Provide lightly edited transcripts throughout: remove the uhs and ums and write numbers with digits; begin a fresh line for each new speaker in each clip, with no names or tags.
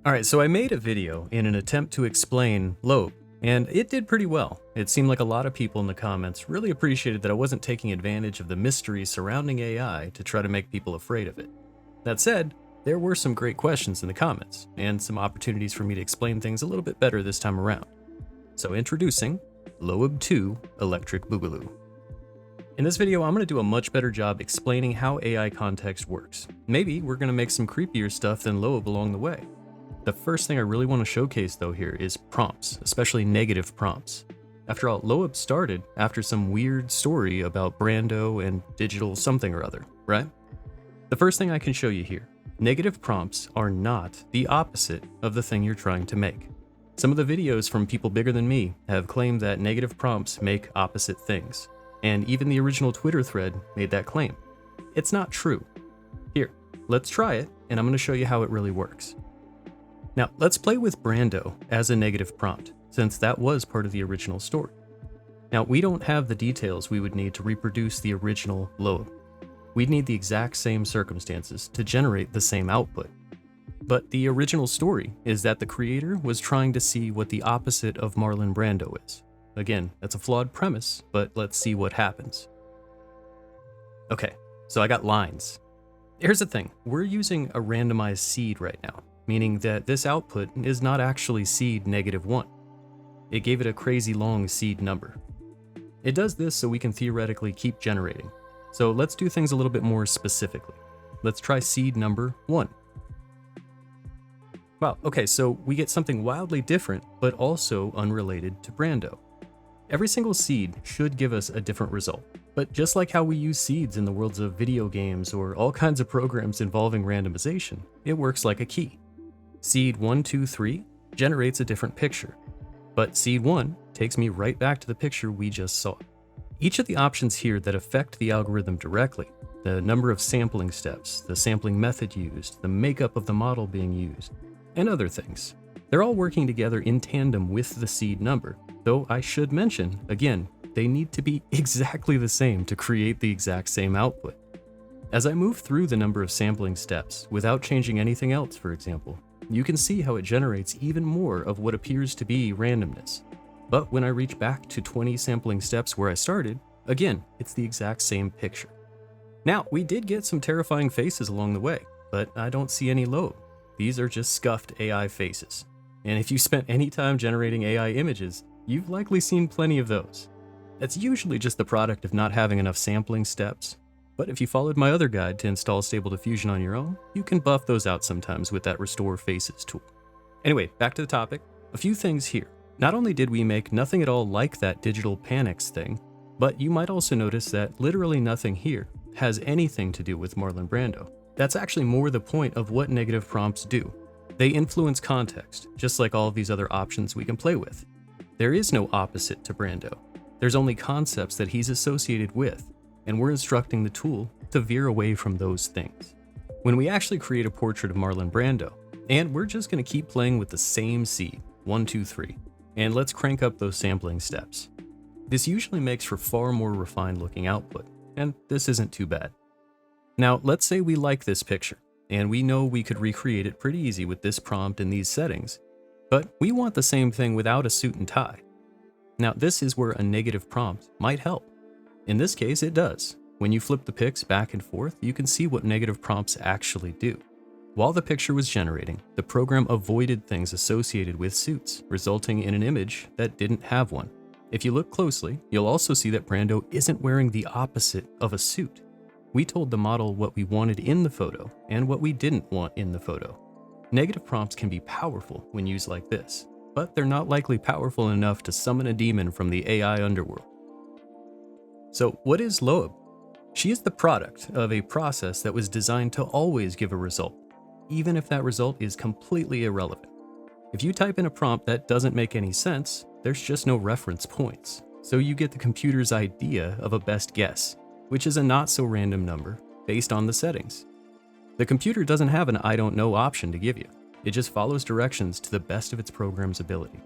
Alright, so I made a video in an attempt to explain Loab, and it did pretty well. It seemed like a lot of people in the comments really appreciated that I wasn't taking advantage of the mystery surrounding AI to try to make people afraid of it. That said, there were some great questions in the comments, and some opportunities for me to explain things a little bit better this time around. So introducing Loab 2 Electric Boogaloo. In this video, I'm going to do a much better job explaining how AI context works. Maybe we're going to make some creepier stuff than Loab along the way. The first thing I really want to showcase though here is prompts, especially negative prompts. After all, Loab started after some weird story about Brando and digital something or other, right? The first thing I can show you here, negative prompts are not the opposite of the thing you're trying to make. Some of the videos from people bigger than me have claimed that negative prompts make opposite things, and even the original Twitter thread made that claim. It's not true. Here, let's try it, and I'm going to show you how it really works. Now, let's play with Brando as a negative prompt, since that was part of the original story. Now, we don't have the details we would need to reproduce the original Loab. We'd need the exact same circumstances to generate the same output. But the original story is that the creator was trying to see what the opposite of Marlon Brando is. Again, that's a flawed premise, but let's see what happens. Okay, so I got lines. Here's the thing, we're using a randomized seed right now, meaning that this output is not actually seed -1. It gave it a crazy long seed number. It does this so we can theoretically keep generating. So let's do things a little bit more specifically. Let's try seed number 1. Wow, okay, so we get something wildly different, but also unrelated to Brando. Every single seed should give us a different result. But just like how we use seeds in the worlds of video games or all kinds of programs involving randomization, it works like a key. Seed 1, 2, 3 generates a different picture, but seed 1 takes me right back to the picture we just saw. Each of the options here that affect the algorithm directly, the number of sampling steps, the sampling method used, the makeup of the model being used, and other things, they're all working together in tandem with the seed number, though I should mention, again, they need to be exactly the same to create the exact same output. As I move through the number of sampling steps without changing anything else, for example, you can see how it generates even more of what appears to be randomness. But when I reach back to 20 sampling steps where I started, again, it's the exact same picture. Now, we did get some terrifying faces along the way, but I don't see any Loab. These are just scuffed AI faces. And if you spent any time generating AI images, you've likely seen plenty of those. That's usually just the product of not having enough sampling steps. But if you followed my other guide to install Stable Diffusion on your own, you can buff those out sometimes with that Restore Faces tool. Anyway, back to the topic. A few things here. Not only did we make nothing at all like that digital panics thing, but you might also notice that literally nothing here has anything to do with Marlon Brando. That's actually more the point of what negative prompts do. They influence context, just like all of these other options we can play with. There is no opposite to Brando. There's only concepts that he's associated with, and we're instructing the tool to veer away from those things. When we actually create a portrait of Marlon Brando, and we're just going to keep playing with the same seed, 1, 2, 3, and let's crank up those sampling steps. This usually makes for far more refined looking output, and this isn't too bad. Now, let's say we like this picture, and we know we could recreate it pretty easy with this prompt and these settings, but we want the same thing without a suit and tie. Now, this is where a negative prompt might help. In this case, it does. When you flip the pics back and forth, you can see what negative prompts actually do. While the picture was generating, the program avoided things associated with suits, resulting in an image that didn't have one. If you look closely, you'll also see that Brando isn't wearing the opposite of a suit. We told the model what we wanted in the photo and what we didn't want in the photo. Negative prompts can be powerful when used like this, but they're not likely powerful enough to summon a demon from the AI underworld. So what is Loab? She is the product of a process that was designed to always give a result, even if that result is completely irrelevant. If you type in a prompt that doesn't make any sense, there's just no reference points, so you get the computer's idea of a best guess, which is a not so random number based on the settings. The computer doesn't have an I don't know option to give you. It just follows directions to the best of its program's ability.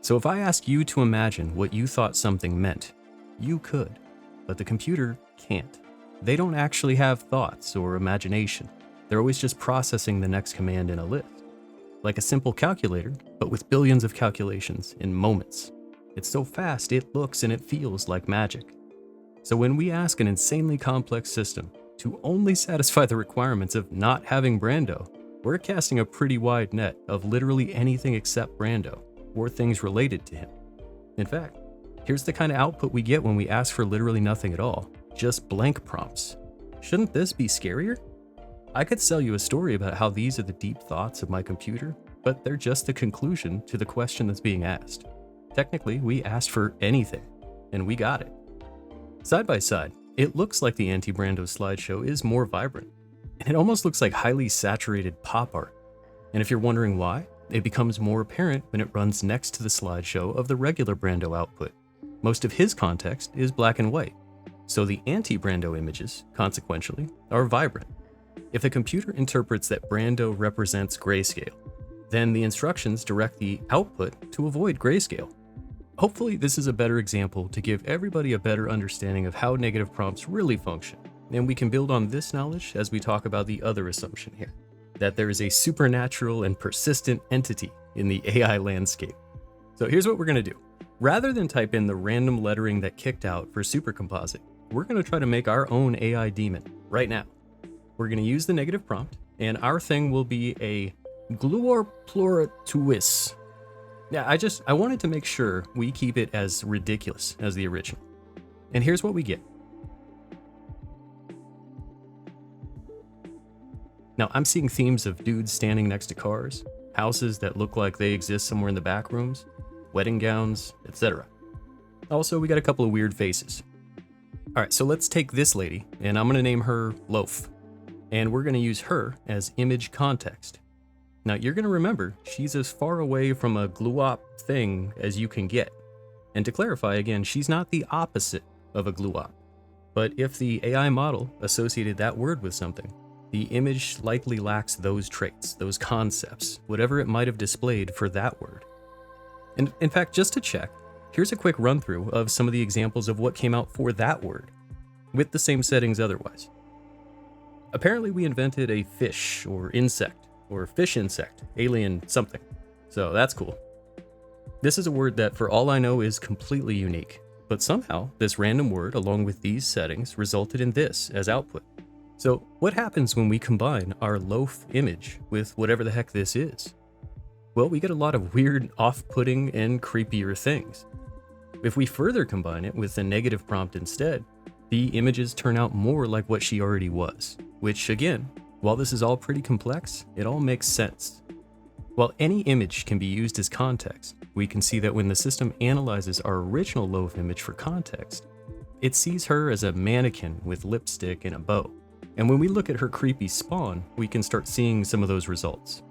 So if I ask you to imagine what you thought something meant, you could, but the computer can't. They don't actually have thoughts or imagination. They're always just processing the next command in a list. like a simple calculator, but with billions of calculations in moments. It's so fast, it looks and it feels like magic. So when we ask an insanely complex system to only satisfy the requirements of not having Brando, we're casting a pretty wide net of literally anything except Brando, or things related to him. In fact, here's the kind of output we get when we ask for literally nothing at all, just blank prompts. Shouldn't this be scarier? I could sell you a story about how these are the deep thoughts of my computer, but they're just the conclusion to the question that's being asked. Technically, we asked for anything, and we got it. Side by side, it looks like the anti-Brando slideshow is more vibrant, and it almost looks like highly saturated pop art. And if you're wondering why, it becomes more apparent when it runs next to the slideshow of the regular Brando output. Most of his context is black and white, so the anti-Brando images, consequentially, are vibrant. If the computer interprets that Brando represents grayscale, then the instructions direct the output to avoid grayscale. Hopefully this is a better example to give everybody a better understanding of how negative prompts really function, and we can build on this knowledge as we talk about the other assumption here, that there is a supernatural and persistent entity in the AI landscape. So here's what we're going to do. Rather than type in the random lettering that kicked out for supercomposite, we're going to try to make our own AI daemon right now. We're going to use the negative prompt, and our thing will be a gluor plurituis. Yeah, I wanted to make sure we keep it as ridiculous as the original. And here's what we get. Now, I'm seeing themes of dudes standing next to cars, houses that look like they exist somewhere in the back rooms, wedding gowns, etc. Also, we got a couple of weird faces. All right, so let's take this lady, and I'm going to name her Loaf. And we're going to use her as image context. Now, you're going to remember, she's as far away from a glue-op thing as you can get. And to clarify again, she's not the opposite of a glue-op. But if the AI model associated that word with something, the image likely lacks those traits, those concepts, whatever it might have displayed for that word. And in fact, just to check, here's a quick run-through of some of the examples of what came out for that word, with the same settings otherwise. Apparently we invented a fish or insect, or fish insect, alien something. So that's cool. This is a word that for all I know is completely unique, but somehow this random word along with these settings resulted in this as output. So what happens when we combine our loaf image with whatever the heck this is? Well, we get a lot of weird, off-putting, and creepier things. If we further combine it with a negative prompt instead, the images turn out more like what she already was, which again, while this is all pretty complex, it all makes sense. While any image can be used as context, we can see that when the system analyzes our original loaf image for context, it sees her as a mannequin with lipstick and a bow. And when we look at her creepy spawn, we can start seeing some of those results.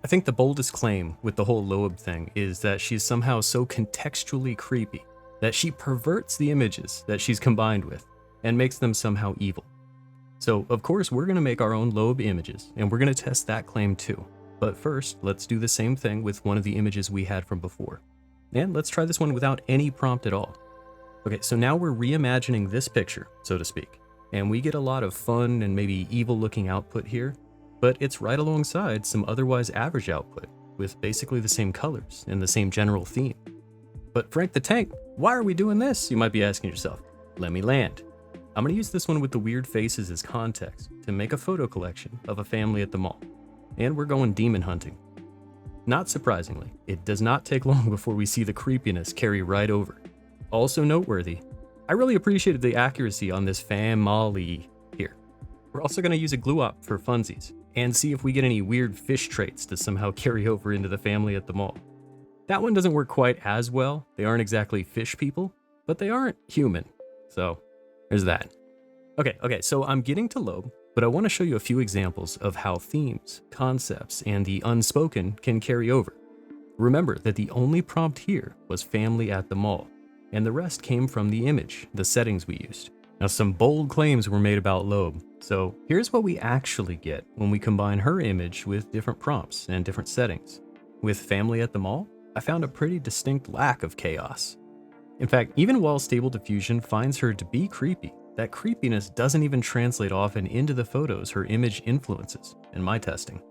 I think the boldest claim with the whole Loab thing is that she's somehow so contextually creepy that she perverts the images that she's combined with and makes them somehow evil. So, of course, we're going to make our own Loab images, and we're going to test that claim too. But first, let's do the same thing with one of the images we had from before. And let's try this one without any prompt at all. Okay, so now we're reimagining this picture, so to speak, and we get a lot of fun and maybe evil-looking output here, but it's right alongside some otherwise average output, with basically the same colors and the same general theme. But Frank the Tank, why are we doing this? You might be asking yourself. Let me land. I'm going to use this one with the weird faces as context to make a photo collection of a family at the mall. And we're going demon hunting. Not surprisingly, it does not take long before we see the creepiness carry right over. Also noteworthy, I really appreciated the accuracy on this family here. We're also going to use a glue-op for funsies and see if we get any weird fish traits to somehow carry over into the family at the mall. That one doesn't work quite as well. They aren't exactly fish people, but they aren't human. So there's that. Okay, so I'm getting to Loab, but I want to show you a few examples of how themes, concepts, and the unspoken can carry over. Remember that the only prompt here was family at the mall, and the rest came from the image, the settings we used. Now, some bold claims were made about Loab, so here's what we actually get when we combine her image with different prompts and different settings. With family at the mall, I found a pretty distinct lack of chaos. In fact, even while Stable Diffusion finds her to be creepy, that creepiness doesn't even translate often into the photos her image influences in my testing.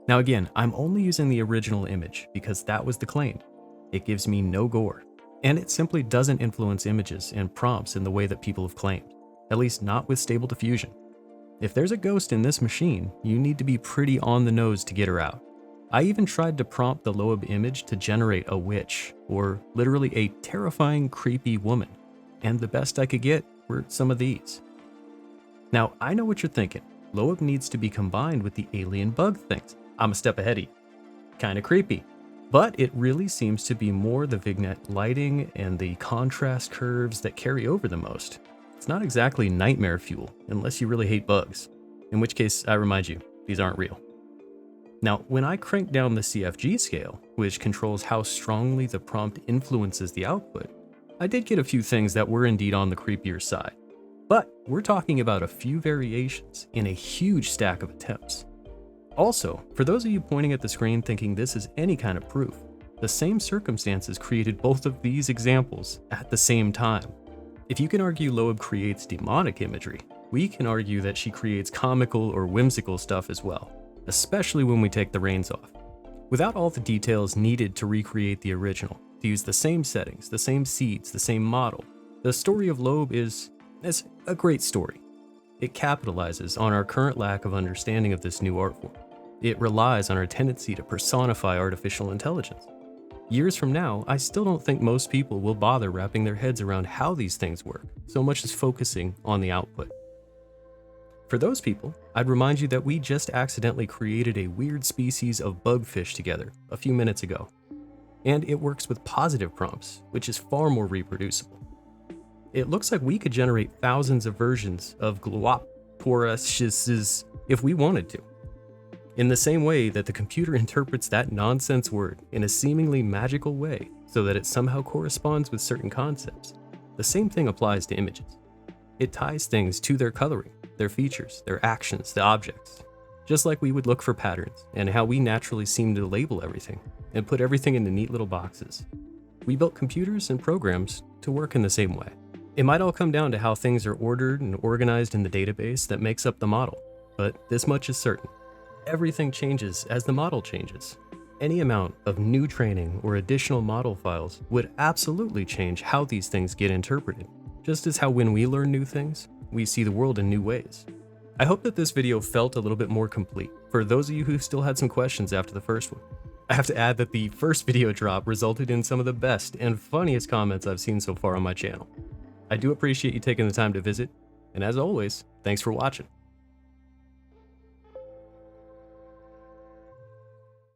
Now again, I'm only using the original image because that was the claim. It gives me no gore, and it simply doesn't influence images and prompts in the way that people have claimed, at least not with Stable Diffusion. If there's a ghost in this machine, you need to be pretty on the nose to get her out. I even tried to prompt the Loab image to generate a witch, or literally a terrifying, creepy woman, and the best I could get were some of these. Now, I know what you're thinking. Loab needs to be combined with the alien bug things. I'm a step ahead of you. Kinda creepy. But it really seems to be more the vignette lighting and the contrast curves that carry over the most. It's not exactly nightmare fuel, unless you really hate bugs. In which case, I remind you, these aren't real. Now, when I crank down the CFG scale, which controls how strongly the prompt influences the output, I did get a few things that were indeed on the creepier side. But we're talking about a few variations in a huge stack of attempts. Also, for those of you pointing at the screen thinking this is any kind of proof, the same circumstances created both of these examples at the same time. If you can argue Loab creates demonic imagery, we can argue that she creates comical or whimsical stuff as well, especially when we take the reins off. Without all the details needed to recreate the original, to use the same settings, the same seeds, the same model, the story of Loab is a great story. It capitalizes on our current lack of understanding of this new art form. It relies on our tendency to personify artificial intelligence. Years from now, I still don't think most people will bother wrapping their heads around how these things work, so much as focusing on the output. For those people, I'd remind you that we just accidentally created a weird species of bugfish together a few minutes ago. And it works with positive prompts, which is far more reproducible. It looks like we could generate thousands of versions of Gloporuses if we wanted to. In the same way that the computer interprets that nonsense word in a seemingly magical way so that it somehow corresponds with certain concepts, the same thing applies to images. It ties things to their coloring, their features, their actions, the objects, just like we would look for patterns and how we naturally seem to label everything and put everything into neat little boxes. We built computers and programs to work in the same way. It might all come down to how things are ordered and organized in the database that makes up the model, but this much is certain. Everything changes as the model changes. Any amount of new training or additional model files would absolutely change how these things get interpreted, just as how when we learn new things, we see the world in new ways. I hope that this video felt a little bit more complete for those of you who still had some questions after the first one. I have to add that the first video drop resulted in some of the best and funniest comments I've seen so far on my channel. I do appreciate you taking the time to visit, and as always, thanks for watching.